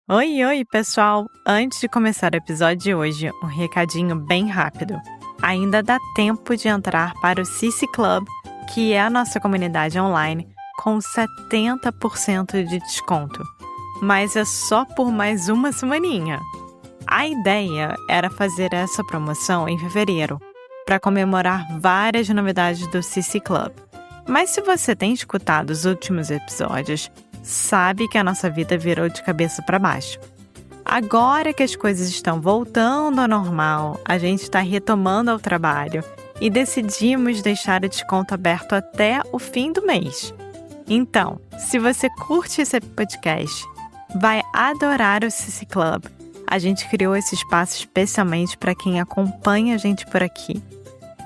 Oi, oi, pessoal! Antes de começar o episódio de hoje, um recadinho bem rápido. Ainda dá tempo de entrar para o CC Club, que é a nossa comunidade online, com 70% de desconto. Mas é só por mais uma semaninha. A ideia era fazer essa promoção em fevereiro, para comemorar várias novidades do CC Club. Mas se você tem escutado os últimos episódios, sabe que a nossa vida virou de cabeça para baixo. Agora que as coisas estão voltando ao normal, a gente está retomando ao trabalho e decidimos deixar o desconto aberto até o fim do mês. Então, se você curte esse podcast, vai adorar o CC Club. A gente criou esse espaço especialmente para quem acompanha a gente por aqui.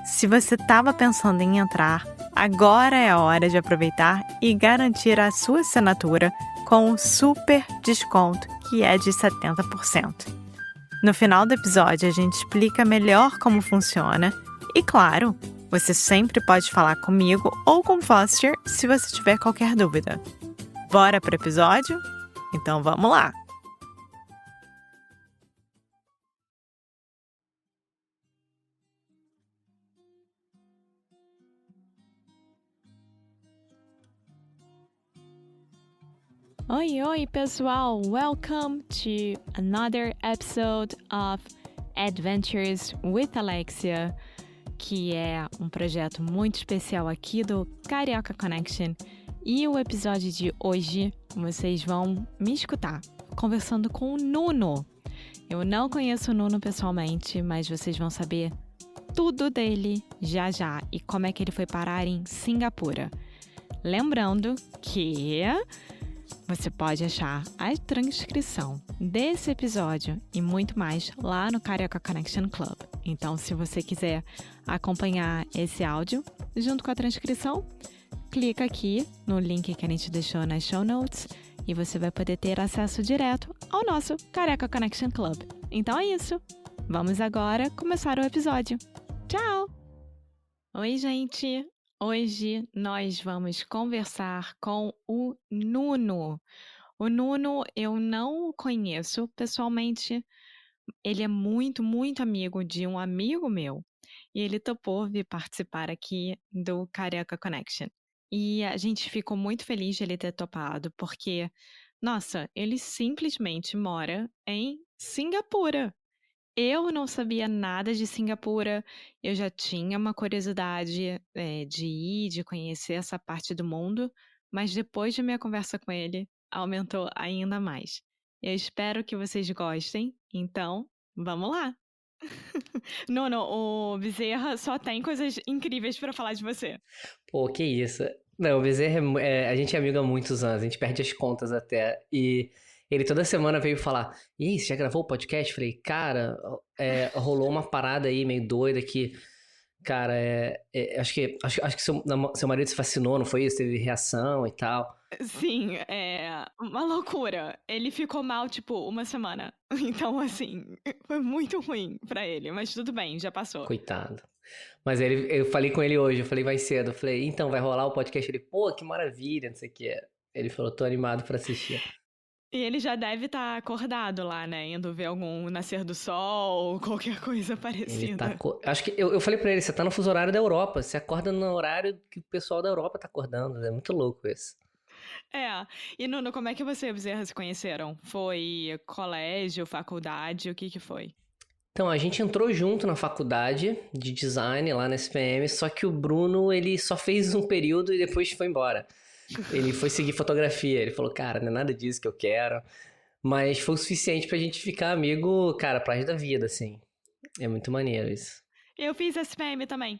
Se você estava pensando em entrar, agora é a hora de aproveitar e garantir a sua assinatura com um super desconto que é de 70%. No final do episódio, a gente explica melhor como funciona e, claro, você sempre pode falar comigo ou com Foster se você tiver qualquer dúvida. Bora pro episódio? Então vamos lá! Oi, oi, pessoal! Welcome to another episode of Adventures with Alexia, que é um projeto muito especial aqui do Carioca Connection. E o episódio de hoje, vocês vão me escutar conversando com o Nuno. Eu não conheço o Nuno pessoalmente, mas vocês vão saber tudo dele já já e como é que ele foi parar em Singapura. Lembrando que você pode achar a transcrição desse episódio e muito mais lá no Carioca Connection Club. Então, se você quiser acompanhar esse áudio junto com a transcrição, clica aqui no link que a gente deixou nas show notes e você vai poder ter acesso direto ao nosso Carioca Connection Club. Então é isso. Vamos agora começar o episódio. Tchau! Oi, gente! Hoje nós vamos conversar com o Nuno. O Nuno eu não o conheço pessoalmente. Ele é muito, muito amigo de um amigo meu. E ele topou vir participar aqui do Carioca Connection. E a gente ficou muito feliz de ele ter topado, porque, nossa, ele simplesmente mora em Singapura. Eu não sabia nada de Singapura, eu já tinha uma curiosidade, de ir, de conhecer essa parte do mundo, mas depois de minha conversa com ele, aumentou ainda mais. Eu espero que vocês gostem, então vamos lá! Nuno, o Bezerra só tem coisas incríveis pra falar de você. Pô, que isso. Não, o Bezerra, a gente é amigo há muitos anos, a gente perde as contas até. E ele toda semana veio falar: E aí, você já gravou o podcast? Falei, cara, rolou uma parada aí meio doida que, cara, acho que seu marido se fascinou, não foi isso? Teve reação e tal. Sim, é uma loucura. Ele ficou mal, tipo, uma semana. Então, assim, foi muito ruim pra ele, mas tudo bem, já passou. Coitado. Mas eu falei com ele hoje, eu falei mais cedo, eu falei, então, vai rolar o podcast? Ele, pô, que maravilha, não sei o que. Ele falou, tô animado pra assistir. E ele já deve estar acordado lá, né? Indo ver algum nascer do sol ou qualquer coisa Ele tá. parecida. Acho que eu falei pra ele, você tá no fuso horário da Europa. Você acorda no horário que o pessoal da Europa tá acordando. É muito louco isso. É. E Nuno, como é que você e o Bezerra se conheceram? Foi colégio, faculdade, o que que foi? Então, a gente entrou junto na faculdade de design lá na SPM, só que o Bruno, ele só fez um período e depois foi embora. Ele foi seguir fotografia. Ele falou, cara, não é nada disso que eu quero. Mas foi o suficiente pra gente ficar amigo, cara, pra resto da vida, assim. É muito maneiro isso. Eu fiz SPM também,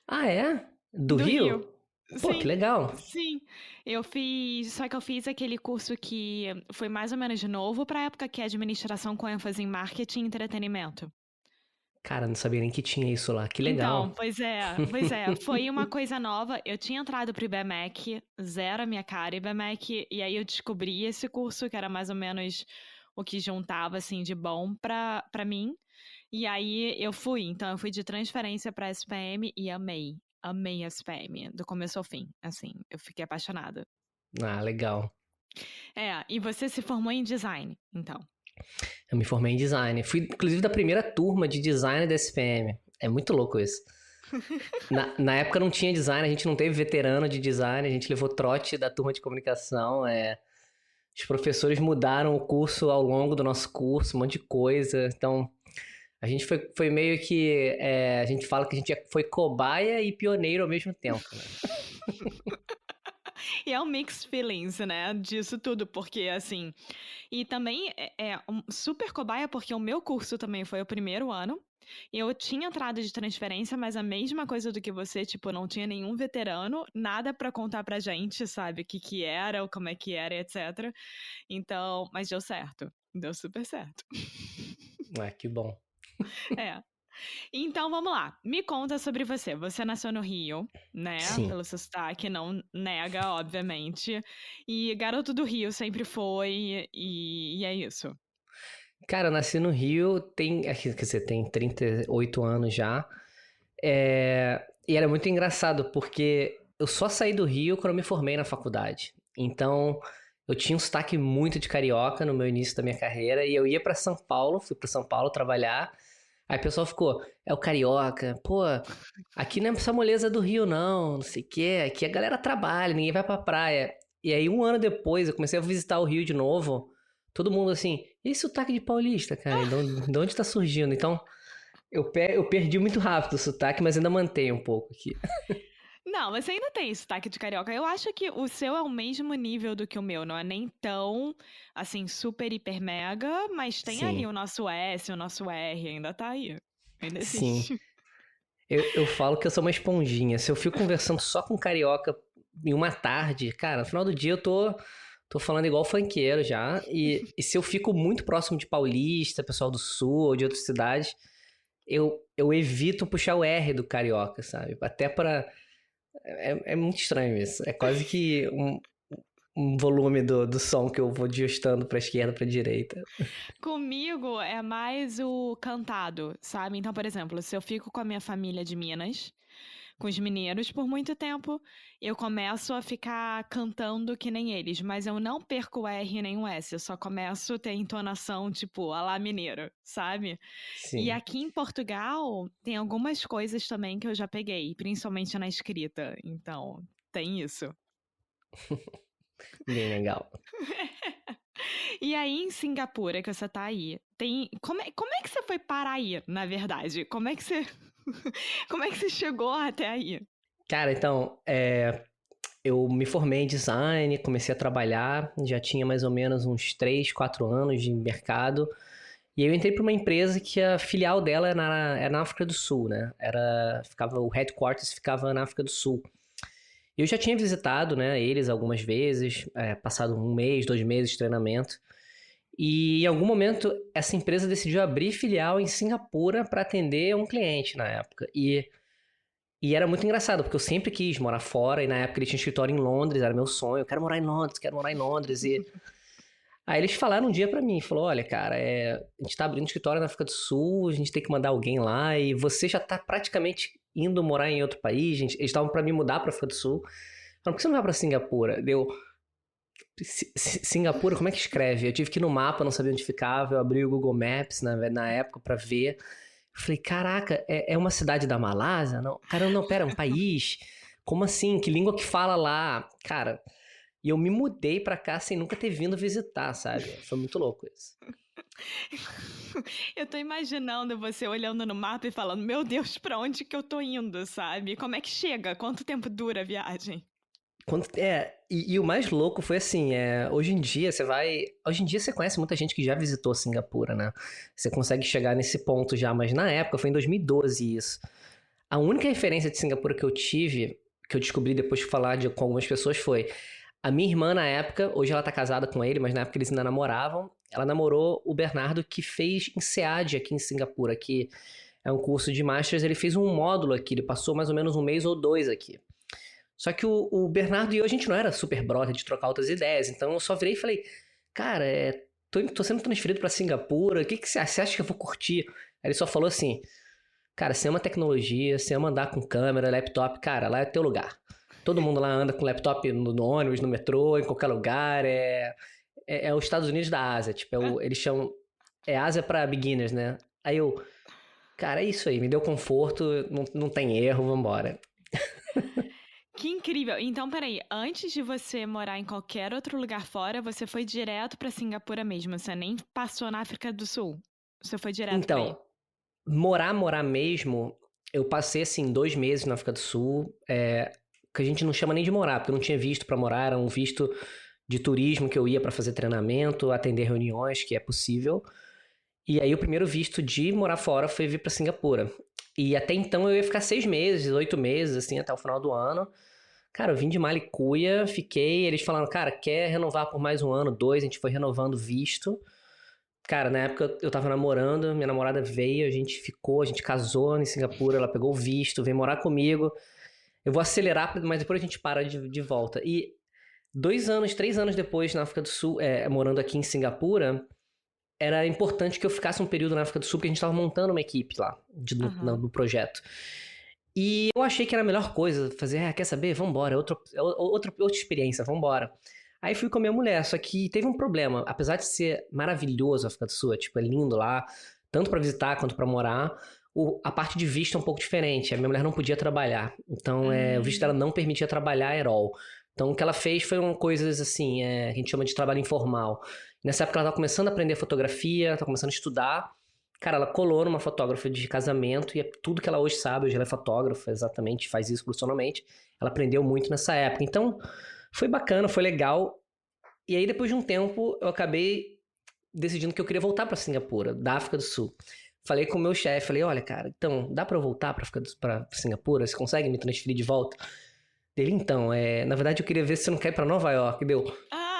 Ah, é? Do do Rio. Rio? Pô, que Sim, legal. sim. Eu fiz, só que eu fiz aquele curso que foi mais ou menos novo pra época, que é administração com ênfase em marketing e entretenimento. Cara, não sabia nem que tinha isso lá. Que Então, legal. pois é, foi uma coisa nova. Eu tinha entrado pro IBMEC, zero a minha cara IBMEC, e aí eu descobri esse curso que era mais ou menos o que juntava assim de bom pra mim. E aí eu fui, então eu fui de transferência pra SPM e amei. Amei a SPM, do começo ao fim, assim, eu fiquei apaixonada. Ah, legal. E você se formou em design, então. Eu me formei em design. Fui, inclusive, da primeira turma de design da SPM. É muito louco isso. Na época não tinha design, a gente não teve veterano de design, a gente levou trote da turma de comunicação. Os professores mudaram o curso ao longo do nosso curso, um monte de coisa. Então, a gente foi meio que. A gente fala que a gente foi cobaia e pioneiro ao mesmo tempo, né? E é um mixed feelings, né, disso tudo, porque assim. E também é um super cobaia, porque o meu curso também foi o primeiro ano. Eu tinha entrado de transferência, mas a mesma coisa do que você, tipo, não tinha nenhum veterano, nada pra contar pra gente, sabe, o que era, como é que era, etc. Então, mas deu certo, deu super certo. Que bom. Então, vamos lá. Me conta sobre você. Você nasceu no Rio, né? Sim. Pelo seu sotaque, não nega, obviamente. E garoto do Rio sempre foi, e é isso. Cara, eu nasci no Rio, quer dizer, tem 38 anos já. E era muito engraçado, porque eu só saí do Rio quando eu me formei na faculdade. Então, eu tinha um sotaque muito de carioca no meu início da minha carreira, e eu ia pra São Paulo, fui pra São Paulo trabalhar. Aí o pessoal ficou, é o carioca, pô, aqui não é essa moleza do Rio, não sei o quê, aqui a galera trabalha, ninguém vai pra praia. E aí, um ano depois, eu comecei a visitar o Rio de novo, todo mundo assim, e esse sotaque de paulista, cara, de onde tá surgindo? Então, eu perdi muito rápido o sotaque, mas ainda mantenho um pouco aqui. Não, você ainda tem sotaque de carioca. Eu acho que o seu é o mesmo nível do que o meu. Não é nem tão, assim, super, hiper, mega, mas tem ali Sim, o nosso S, o nosso R, ainda tá aí. Ainda sim. existe. Eu falo que eu sou uma esponjinha. Se eu fico conversando só com carioca em uma tarde, cara, no final do dia eu tô falando igual funkeiro já. E se eu fico muito próximo de paulista, pessoal do sul ou de outras cidades, eu evito puxar o R do carioca, sabe? Até pra. É muito estranho isso. É quase que um volume do som que eu vou ajustando pra esquerda, pra direita. Comigo é mais o cantado, sabe? Então, por exemplo, se eu fico com a minha família de Minas, com os mineiros por muito tempo, eu começo a ficar cantando que nem eles, mas eu não perco o R nem o S, eu só começo a ter entonação tipo a lá mineiro, sabe? E Sim, aqui em Portugal tem algumas coisas também que eu já peguei, principalmente na escrita, então tem isso. bem legal. E aí em Singapura, que você tá aí, tem. Como é que você foi parar aí, na verdade? Como é que você. Como é que você chegou até aí? Cara, então, eu me formei em design, comecei a trabalhar, já tinha mais ou menos uns 3, 4 anos de mercado. E aí eu entrei para uma empresa que a filial dela era na África do Sul, né? O headquarters ficava na África do Sul. E eu já tinha visitado, né, eles algumas vezes, passado um mês, 2 meses de treinamento. E em algum momento essa empresa decidiu abrir filial em Singapura para atender um cliente na época. E era muito engraçado, porque eu sempre quis morar fora, e na época ele tinha escritório em Londres, era meu sonho, eu quero morar em Londres, quero morar em Londres. E aí eles falaram um dia pra mim, falou, olha, cara, a gente tá abrindo um escritório na África do Sul, a gente tem que mandar alguém lá, e você já tá praticamente indo morar em outro país, gente. Eles estavam pra me mudar pra África do Sul. Falaram, por que você não vai pra Singapura? Singapura, como é que escreve? Eu tive que ir no mapa, não sabia onde ficava, eu abri o Google Maps na época pra ver. Eu falei, caraca, é uma cidade da Malásia? Não, cara, não, pera, é um país? Como assim? Que língua que fala lá? Cara, e eu me mudei pra cá sem nunca ter vindo visitar, sabe? Foi muito louco isso. Eu tô imaginando você olhando no mapa e falando, meu Deus, pra onde que eu tô indo, sabe? Como é que chega? Quanto tempo dura a viagem? E o mais louco foi assim, hoje em dia você conhece muita gente que já visitou Singapura, né? Você consegue chegar nesse ponto já, mas na época, foi em 2012 isso. A única referência de Singapura que eu tive, que eu descobri depois de falar com algumas pessoas foi, a minha irmã na época, hoje ela tá casada com ele, mas na época eles ainda namoravam, ela namorou o Bernardo que fez INSEAD aqui em Singapura, que é um curso de Masters, ele fez um módulo aqui, ele passou mais ou menos um mês ou dois aqui. Só que o Bernardo e eu, a gente não era super brother de trocar outras ideias. Então eu só virei e falei, cara, tô sendo transferido pra Singapura, o que que você acha que eu vou curtir? Aí ele só falou assim, cara, você ama tecnologia, você ama andar com câmera, laptop, cara, lá é teu lugar. Todo mundo lá anda com laptop no ônibus, no metrô, em qualquer lugar. É os Estados Unidos da Ásia. Tipo, eles chamam. É Ásia pra beginners, né? Aí eu, cara, é isso aí, me deu conforto, não tem erro, vambora. Que incrível! Então, peraí, antes de você morar em qualquer outro lugar fora, você foi direto pra Singapura mesmo, você nem passou na África do Sul. Você foi direto pra aí. Então, morar mesmo, eu passei assim 2 meses na África do Sul, que a gente não chama nem de morar, porque eu não tinha visto pra morar, era um visto de turismo que eu ia pra fazer treinamento, atender reuniões, que é possível. E aí o primeiro visto de morar fora foi vir pra Singapura. E até então eu ia ficar 6 meses, 8 meses, assim, até o final do ano. Cara, eu vim de Malicuia, fiquei, eles falaram, cara, quer renovar por mais um ano, dois, a gente foi renovando o visto. Cara, na época eu tava namorando, minha namorada veio, a gente ficou, a gente casou em Singapura, ela pegou o visto, veio morar comigo. Eu vou acelerar, mas depois a gente para de volta. E 2 anos, 3 anos depois, na África do Sul, morando aqui em Singapura, era importante que eu ficasse um período na África do Sul, porque a gente tava montando uma equipe lá, no projeto. E eu achei que era a melhor coisa, fazer, quer saber? Vambora, outra experiência, vambora. Aí fui com a minha mulher, só que teve um problema. Apesar de ser maravilhoso a África do Sul, tipo, é lindo lá, tanto pra visitar quanto pra morar, a parte de visto é um pouco diferente. A minha mulher não podia trabalhar, então o visto dela não permitia trabalhar at all. Então o que ela fez foi coisas assim, a gente chama de trabalho informal. Nessa época ela tava começando a aprender fotografia, tava começando a estudar. Cara, ela colou numa fotógrafa de casamento e é tudo que ela hoje sabe. Hoje ela é fotógrafa, exatamente, faz isso profissionalmente. Ela aprendeu muito nessa época. Então, foi bacana, foi legal. E aí, depois de um tempo, eu acabei decidindo que eu queria voltar pra Singapura, da África do Sul. Falei com o meu chefe, falei, olha, cara, então, dá pra eu voltar pra Singapura? Você consegue me transferir de volta? Ele, então, na verdade eu queria ver se você não quer ir pra Nova York. Deu,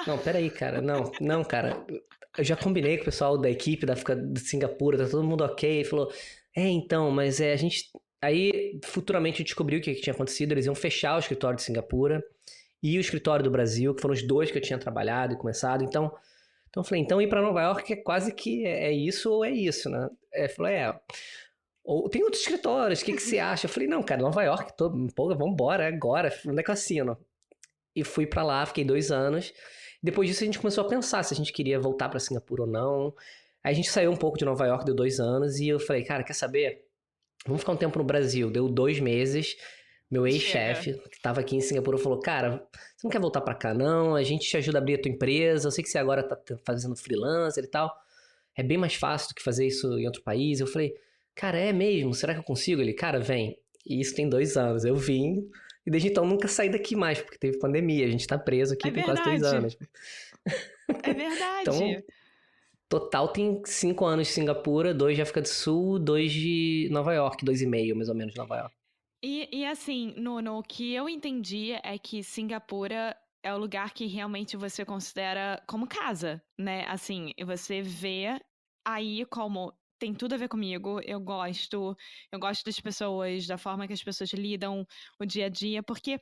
não, peraí, cara, não, cara. Eu já combinei com o pessoal da equipe de Singapura, tá todo mundo ok. Ele falou, então, mas a gente... Aí, futuramente, eu descobri o que tinha acontecido. Eles iam fechar o escritório de Singapura e o escritório do Brasil, que foram os dois que eu tinha trabalhado e começado. Então eu falei, então ir pra Nova York é quase que é isso ou é isso, né? Ele falou, ou tem outros escritórios, o que você acha? Eu falei, não, cara, Nova York, vambora, agora, onde é que eu assino? E fui pra lá, fiquei 2 anos. Depois disso a gente começou a pensar se a gente queria voltar pra Singapura ou não. Aí a gente saiu um pouco de Nova York, deu 2 anos, e eu falei, cara, quer saber? Vamos ficar um tempo no Brasil. Deu 2 meses. Meu ex-chefe, que tava aqui em Singapura, falou, cara, você não quer voltar pra cá, não? A gente te ajuda a abrir a tua empresa. Eu sei que você agora tá fazendo freelancer e tal. É bem mais fácil do que fazer isso em outro país. Eu falei, cara, é mesmo? Será que eu consigo? Ele, cara, vem. E isso tem 2 anos. Eu vim, e desde então nunca saí daqui mais, porque teve pandemia. A gente tá preso aqui tem quase 3 anos. É verdade. Então, total tem 5 anos de Singapura, 2 de África do Sul, 2 de Nova York, 2,5 mais ou menos de Nova York. E assim, no que eu entendi é que Singapura é o lugar que realmente você considera como casa, né? Assim, você vê aí como tem tudo a ver comigo, eu gosto das pessoas, da forma que as pessoas lidam o dia a dia, porque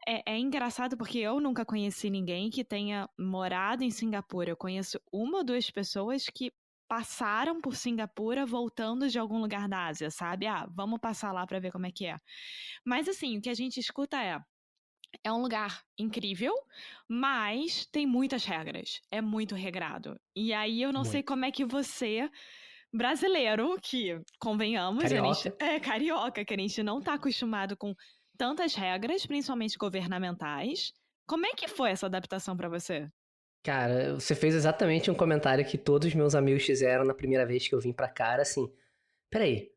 é engraçado porque eu nunca conheci ninguém que tenha morado em Singapura. Eu conheço uma ou duas pessoas que passaram por Singapura voltando de algum lugar da Ásia, sabe? Vamos passar lá pra ver como é que é. Mas assim, o que a gente escuta é um lugar incrível, mas tem muitas regras. É muito regrado. E aí eu não sei como é que você, brasileiro, que convenhamos, Carioca. Carioca, que a gente não tá acostumado com tantas regras, principalmente governamentais. Como é que foi essa adaptação pra você? Cara, você fez exatamente um comentário que todos os meus amigos fizeram na primeira vez que eu vim pra cá. Era assim, peraí,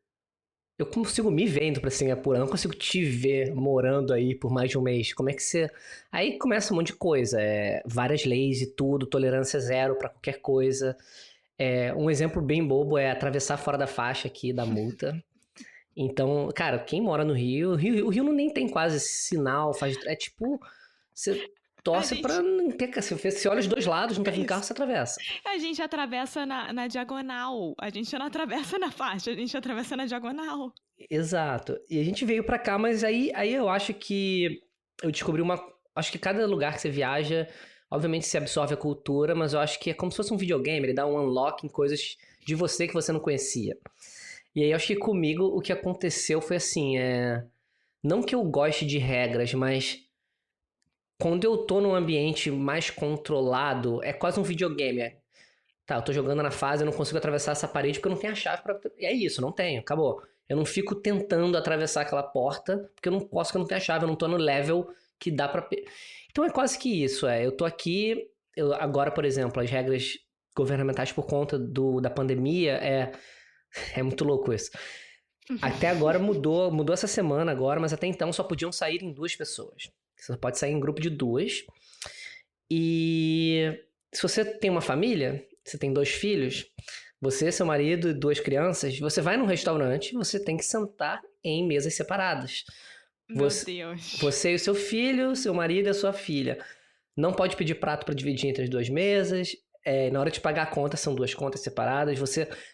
eu consigo me ver indo pra Singapura, eu não consigo te ver morando aí por mais de um mês. Como é que você... Aí começa um monte de coisa, várias leis e tudo, tolerância zero pra qualquer coisa. Um exemplo bem bobo é atravessar fora da faixa aqui da multa. Então, cara, quem mora no Rio, o Rio não nem tem quase sinal, é tipo, você torce pra não ter, você olha os dois lados, não tá vindo carro, você atravessa. A gente atravessa na diagonal, a gente não atravessa na faixa, a gente atravessa na diagonal. Exato, e a gente veio pra cá, mas aí eu acho que eu descobri acho que cada lugar que você viaja, obviamente você absorve a cultura, mas eu acho que é como se fosse um videogame, ele dá um unlock em coisas de você que você não conhecia. E aí eu acho que comigo o que aconteceu foi assim, não que eu goste de regras, mas quando eu tô num ambiente mais controlado, é quase um videogame. Tá, eu tô jogando na fase, eu não consigo atravessar essa parede porque eu não tenho a chave pra. É isso, não tenho, acabou. Eu não fico tentando atravessar aquela porta porque eu não posso, porque eu não tenho a chave, eu não tô no level que dá pra. Então é quase que isso, é. Eu tô aqui, agora, por exemplo, as regras governamentais por conta da pandemia é muito louco isso. Até agora mudou essa semana agora, mas até então só podiam sair em 2 pessoas. Você só pode sair em grupo de 2. E se você tem uma família, você tem 2 filhos, você, seu marido e 2 crianças, você vai num restaurante, você tem que sentar em mesas separadas. Meu Você, Deus. você e o seu filho, seu marido e a sua filha. Não pode pedir prato para dividir entre as 2 mesas. Na hora de pagar a conta, são 2 contas separadas.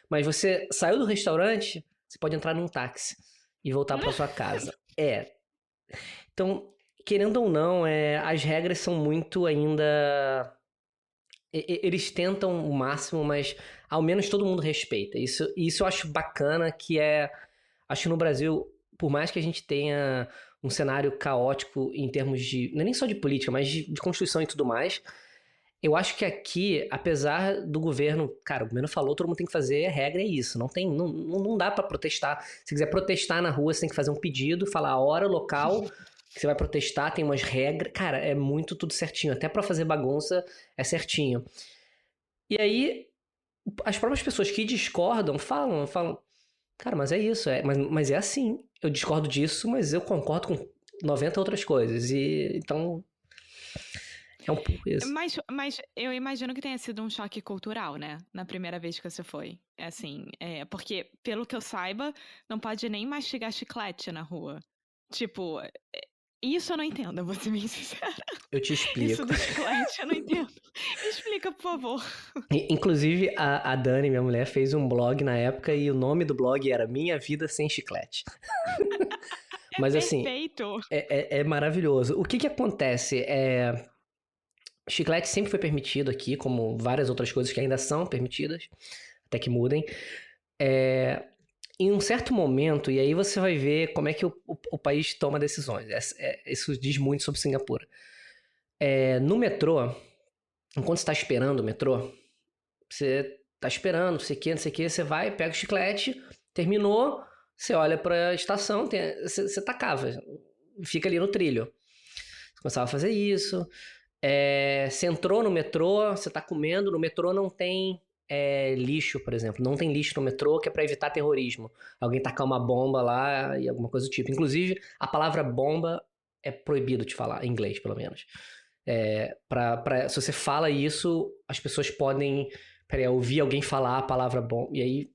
Mas você saiu do restaurante, você pode entrar num táxi e voltar para sua casa. Então, querendo ou não, as regras são muito ainda. Eles tentam o máximo, mas ao menos todo mundo respeita. Isso eu acho bacana, acho que no Brasil, por mais que a gente tenha um cenário caótico em termos de, não é nem só de política, mas de Constituição e tudo mais, eu acho que aqui, apesar do governo, cara, o governo falou, todo mundo tem que fazer, a regra é isso, não dá pra protestar. Se quiser protestar na rua, você tem que fazer um pedido, falar a hora, o local que você vai protestar, tem umas regras, cara, é muito tudo certinho, até pra fazer bagunça é certinho. E aí, as próprias pessoas que discordam falam, cara, mas é isso, mas é assim, eu discordo disso, mas eu concordo com 90 outras coisas, e então é um pouco isso. Mas eu imagino que tenha sido um choque cultural, né? Na primeira vez que você foi. Assim, porque, pelo que eu saiba, não pode nem mastigar chiclete na rua. Tipo, isso eu não entendo, eu vou ser bem sincera. Eu te Isso explico. do chiclete eu não entendo. Me explica, por favor. Inclusive, a Dani, minha mulher, fez um blog na época e o nome do blog era Minha Vida Sem Chiclete. É Mas assim, perfeito. é maravilhoso. O que acontece? Chiclete sempre foi permitido aqui, como várias outras coisas que ainda são permitidas, até que mudem. Em um certo momento, e aí você vai ver como é que o país toma decisões. Isso diz muito sobre Singapura. No metrô, enquanto você está esperando o metrô, você tá esperando, não sei o que, você vai, pega o chiclete, terminou, você olha pra estação, você tacava, fica ali no trilho. Você começava a fazer isso. Você entrou no metrô, você tá comendo, no metrô não tem lixo, por exemplo. Não tem lixo no metrô, que é pra evitar terrorismo. Alguém tacar uma bomba lá e alguma coisa do tipo. Inclusive, a palavra bomba é proibido de falar, em inglês, pelo menos. Se você fala isso, as pessoas podem ouvir alguém falar a palavra bomba, e aí,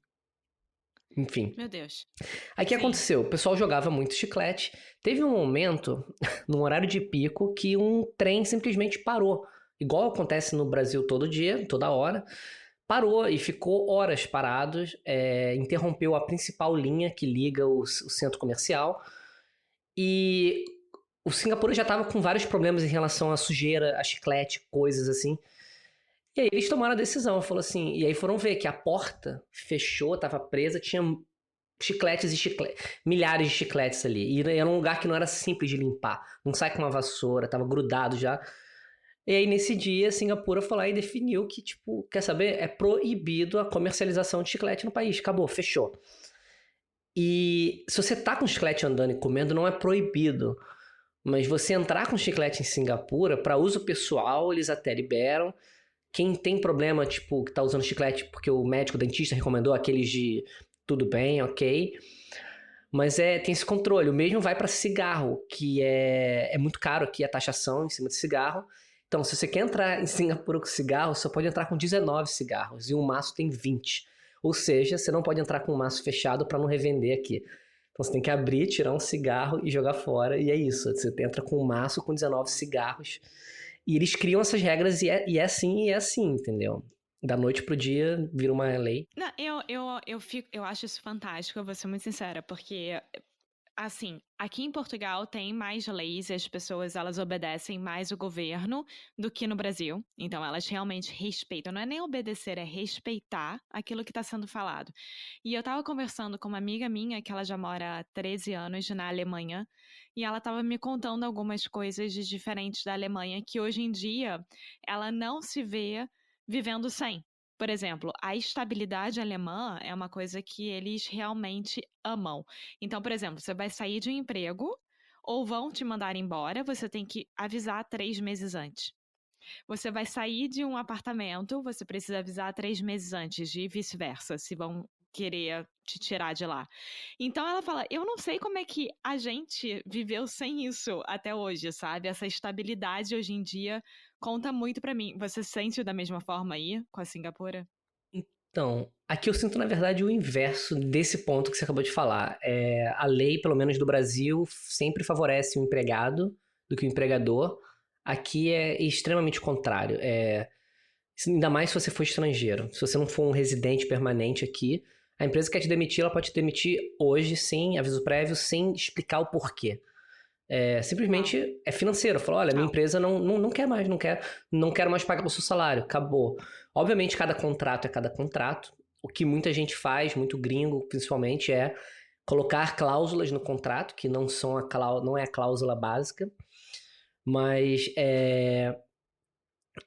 enfim. Meu Deus. Aí o que Sim. aconteceu? O pessoal jogava muito chiclete. Teve um momento, num horário de pico, que um trem simplesmente parou. Igual acontece no Brasil todo dia, toda hora. Parou e ficou horas parados, interrompeu a principal linha que liga o centro comercial. E o Singapura já estava com vários problemas em relação à sujeira, a chiclete, coisas assim. E aí eles tomaram a decisão, falou assim, e aí foram ver que a porta fechou, estava presa, tinha chicletes e milhares de chicletes ali. E era um lugar que não era simples de limpar. Não sai com uma vassoura, tava grudado já. E aí nesse dia, Singapura foi lá e definiu que, tipo, quer saber? É proibido a comercialização de chiclete no país. Acabou, fechou. E se você tá com chiclete andando e comendo, não é proibido. Mas você entrar com chiclete em Singapura, para uso pessoal, eles até liberam. Quem tem problema, tipo, que tá usando chiclete porque o médico, o dentista recomendou, aqueles de tudo bem, ok. Mas tem esse controle. O mesmo vai para cigarro, que é muito caro aqui a taxação em cima de cigarro. Então, se você quer entrar em Singapura com cigarro, você pode entrar com 19 cigarros e um maço tem 20. Ou seja, você não pode entrar com um maço fechado para não revender aqui. Então, você tem que abrir, tirar um cigarro e jogar fora, e é isso. Você entra com um maço com 19 cigarros. E eles criam essas regras e é assim, entendeu? Da noite pro dia vira uma lei. Não, eu acho isso fantástico, eu vou ser muito sincera, porque Assim, aqui em Portugal tem mais leis e as pessoas elas obedecem mais o governo do que no Brasil. Então elas realmente respeitam. Não é nem obedecer, é respeitar aquilo que está sendo falado. E eu estava conversando com uma amiga minha que ela já mora há 13 anos na Alemanha e ela estava me contando algumas coisas diferentes da Alemanha que hoje em dia ela não se vê vivendo sem. Por exemplo, a estabilidade alemã é uma coisa que eles realmente amam. Então, por exemplo, você vai sair de um emprego ou vão te mandar embora, você tem que avisar 3 meses antes. Você vai sair de um apartamento, você precisa avisar 3 meses antes, e vice-versa, se vão querer te tirar de lá. Então ela fala, eu não sei como é que a gente viveu sem isso até hoje, sabe? Essa estabilidade hoje em dia conta muito pra mim. Você sente da mesma forma aí com a Singapura? Então, aqui eu sinto, na verdade, o inverso desse ponto que você acabou de falar. A lei, pelo menos do Brasil, sempre favorece o empregado do que o empregador. Aqui é extremamente contrário. Ainda mais se você for estrangeiro. Se você não for um residente permanente aqui, a empresa que quer te demitir, ela pode te demitir hoje, sem aviso prévio, sem explicar o porquê. Simplesmente é financeiro. Falou, olha, minha empresa não quer mais, não quero mais pagar o seu salário, acabou. Obviamente, cada contrato é cada contrato. O que muita gente faz, muito gringo principalmente, é colocar cláusulas no contrato, que não é a cláusula básica, mas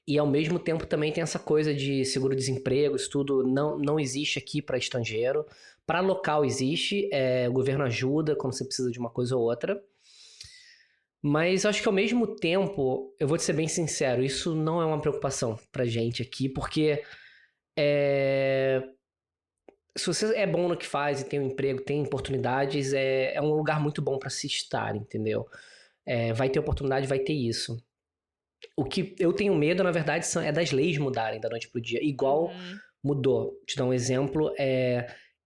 e ao mesmo tempo também tem essa coisa de seguro-desemprego, isso tudo não existe aqui para estrangeiro. Para local existe, o governo ajuda quando você precisa de uma coisa ou outra. Mas acho que ao mesmo tempo, eu vou te ser bem sincero, isso não é uma preocupação pra gente aqui, porque se você é bom no que faz e tem um emprego, tem oportunidades, é um lugar muito bom pra se estar, entendeu? Vai ter oportunidade, vai ter isso. O que eu tenho medo, na verdade, é das leis mudarem da noite pro dia. Igual mudou. Te dar um exemplo,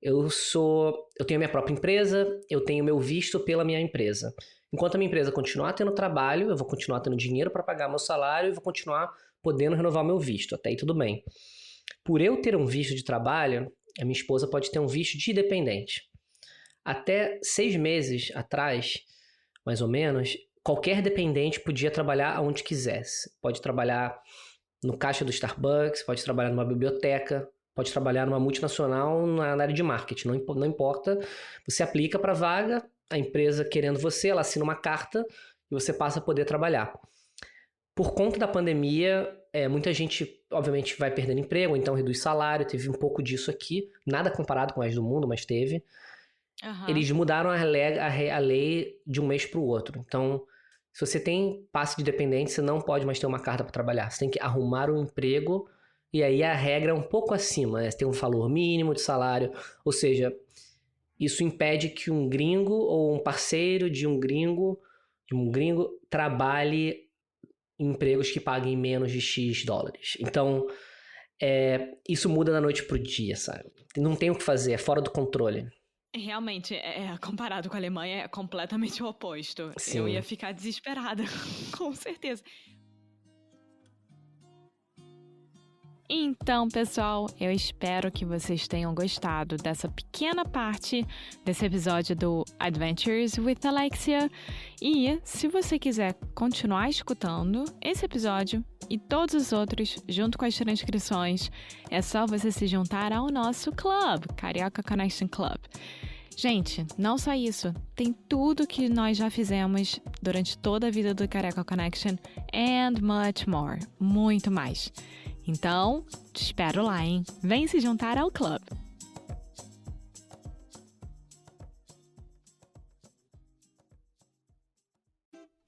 eu tenho a minha própria empresa, eu tenho meu visto pela minha empresa. Enquanto a minha empresa continuar tendo trabalho, eu vou continuar tendo dinheiro para pagar meu salário e vou continuar podendo renovar meu visto. Até aí tudo bem. Por eu ter um visto de trabalho, a minha esposa pode ter um visto de dependente. Até 6 meses atrás, mais ou menos, qualquer dependente podia trabalhar onde quisesse. Pode trabalhar no caixa do Starbucks, pode trabalhar numa biblioteca, pode trabalhar numa multinacional na área de marketing. Não importa, você aplica para a vaga, a empresa querendo você, ela assina uma carta e você passa a poder trabalhar. Por conta da pandemia, muita gente, obviamente, vai perdendo emprego, então reduz salário, teve um pouco disso aqui, nada comparado com o resto do mundo, mas teve. Eles mudaram a lei de um mês para o outro. Então, se você tem passe de dependente, você não pode mais ter uma carta para trabalhar. Você tem que arrumar um emprego e aí a regra é um pouco acima, né? Você tem um valor mínimo de salário, ou seja, isso impede que um gringo ou um parceiro de um gringo trabalhe em empregos que paguem menos de X dólares. Então, isso muda da noite pro dia, sabe? Não tem o que fazer, é fora do controle. Realmente, comparado com a Alemanha, é completamente o oposto. Sim. Eu ia ficar desesperada, com certeza. Então, pessoal, eu espero que vocês tenham gostado dessa pequena parte desse episódio do Adventures with Alexia. E se você quiser continuar escutando esse episódio e todos os outros, junto com as transcrições, é só você se juntar ao nosso club, Carioca Connection Club. Gente, não só isso, tem tudo que nós já fizemos durante toda a vida do Carioca Connection and much more, muito mais. Então, te espero lá, hein? Vem se juntar ao club.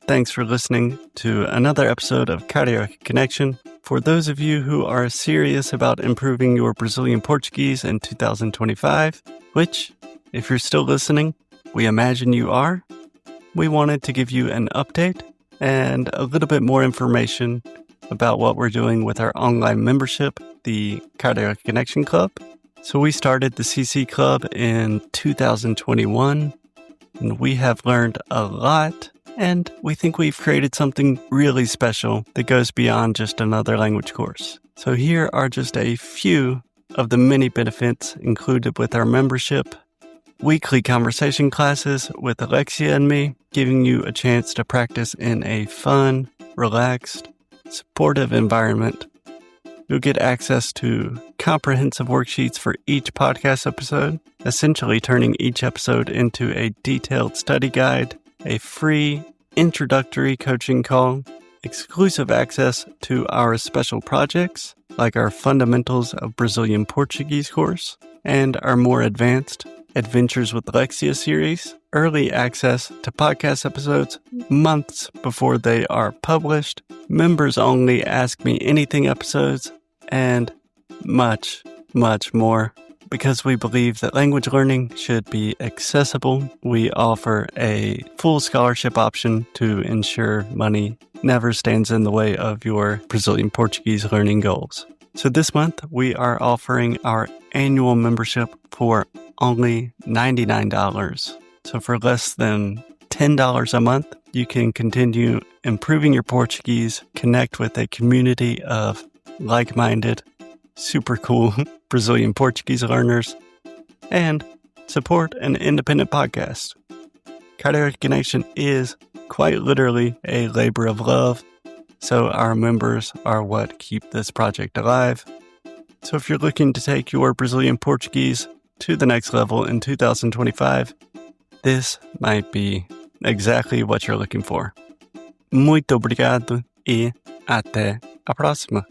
Thanks for listening to another episode of Carioca Connection. For those of you who are serious about improving your Brazilian Portuguese in 2025, which, if you're still listening, we imagine you are, we wanted to give you an update and a little bit more information about what we're doing with our online membership, the Carioca Connection Club. So we started the CC Club in 2021, and we have learned a lot, and we think we've created something really special that goes beyond just another language course. So here are just a few of the many benefits included with our membership. weekly conversation classes with Alexia and me, giving you a chance to practice in a fun, relaxed, supportive environment. You'll get access to comprehensive worksheets for each podcast episode, essentially turning each episode into a detailed study guide, a free introductory coaching call, exclusive access to our special projects, like our Fundamentals of Brazilian Portuguese course, and our more advanced Adventures with Alexia series, early access to podcast episodes months before they are published, members only Ask Me Anything episodes, and much, much more. Because we believe that language learning should be accessible, we offer a full scholarship option to ensure money never stands in the way of your Brazilian Portuguese learning goals. So this month, we are offering our annual membership for only $99. So for less than $10 a month, you can continue improving your Portuguese, connect with a community of like-minded, super cool Brazilian Portuguese learners, and support an independent podcast. Cardiac Connection is quite literally a labor of love, so our members are what keep this project alive. So if you're looking to take your Brazilian Portuguese to the next level in 2025, this might be exactly what you're looking for. Muito obrigado e até a próxima.